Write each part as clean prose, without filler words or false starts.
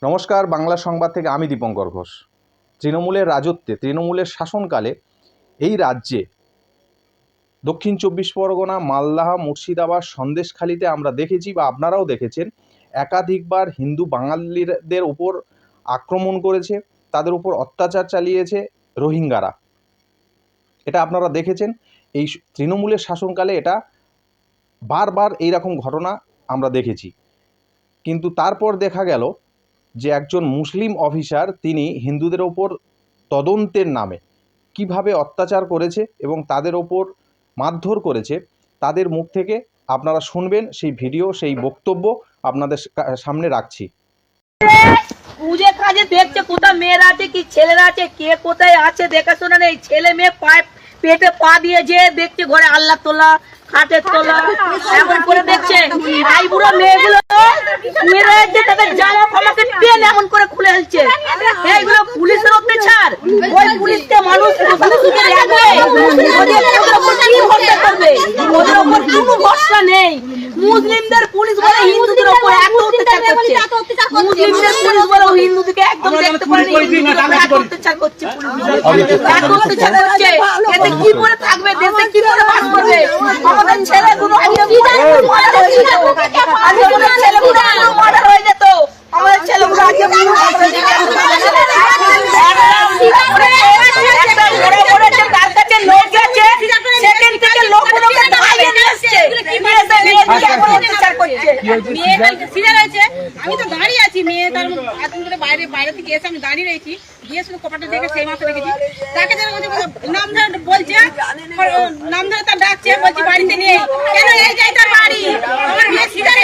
নমস্কার, বাংলা সংবাদ থেকে আমি দীপঙ্কর ঘোষ। তৃণমূলের রাজত্বে, তৃণমূলের শাসনকালে এই রাজ্যে দক্ষিণ চব্বিশ পরগনা, মালদহ, মুর্শিদাবাদ, সন্দেশখালিতে আমরা দেখেছি বা আপনারাও দেখেছেন, একাধিকবার হিন্দু বাঙালিদের উপর আক্রমণ করেছে, তাদের উপর অত্যাচার চালিয়েছে রোহিঙ্গারা। এটা আপনারা দেখেছেন। এই তৃণমূলের শাসনকালে এটা বারবার এইরকম ঘটনা আমরা দেখেছি। কিন্তু তারপর দেখা গেল যে একজন মুসলিম অফিসার তিনি হিন্দুদের ওপর তদন্তের নামে কিভাবে অত্যাচার করেছে এবং তাদের ওপর মারধর করেছে, তাদের মুখ থেকে আপনারা শুনবেন। সেই ভিডিও, সেই বক্তব্য আপনাদের সামনে রাখছি। পুজো কাজে দেখছে কোথায় মেয়েরা আছে কি ছেলেরা আছে, কে কোথায় আছে দেখাশোনা নেই। ছেলে মেয়ে পেটে পা দিয়ে যে দেখছে ঘরে আল্লাহ তোলা, খাটের তোলা, এমন করে দেখছে। এই বুড়ো মেয়েগুলো তাদের জামা ফামাকে টেনে এমন করে খুলে ফেলছে। এইগুলো পুলিশের অত্যাচার। ওই পুলিশকে মানুষ রাখবে, ওদের ওপর কোনো ভরসা নেই। মুসলিমদের পুলিশ বলে হিন্দুদের ওপর এত অত্যাচার করছে, মুসলিমদের পুলিশ বলে হিন্দুদেরকে একদম দেখতে পারেনি, এত অত্যাচার করছে। এত অত্যাচার করছে, এতে কি করে থাকবে, দেশে কি করে বাস করবে? আমাদের ছেলেগুলো মার্ডার হয়ে যেত, আমাদের ছেলেগুলো আজকে তার কাছে লোক গেছে, সেখান থেকে লোক আমি তো দাঁড়িয়ে আছি, মেয়ে তার বাইরে থেকে এসে আমি দাঁড়িয়ে রয়েছি, গিয়ে শুধু কপাটা দেখে সেই মাত্র দেখেছি তাকে নাম ধরে বলছে, নাম ধরে তার ডাকছে, বলছি বাড়িতে নেই। কেন এই যাই তার বাড়ি, আমার মেয়ে সিজারে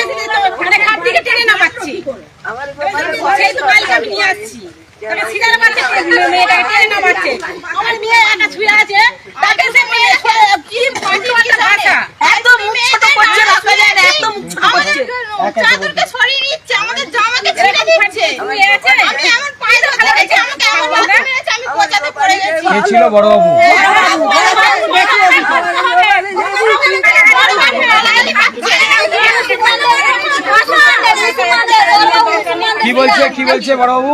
মানে খাট থেকে টেনে নামাচ্ছি, সেই তো কালকে আমি নিয়ে আসছি। সিজারে বাচ্চা মেয়েটাকে টেনে নামাচ্ছে, আমার মেয়ে একা ছুঁয়ে আছে, তাকে সে মেয়ে কি ভাষা এত মুখ ছোট করছে, রাখা যায় না, এত মুখ ছোট করছে। চাদরকে সরিয়ে নিচ্ছে, আমাদের জামাকে ছিঁড়ে দিচ্ছে। আমি আমার পায়ে ধরে গেছে, আমাকে আমার মাথা মেরেছে, আমি কোচাতে পড়ে গেছি। কে ছিল বড় বাবু? কি বলছে বড় বাবু?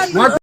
হচ্ছে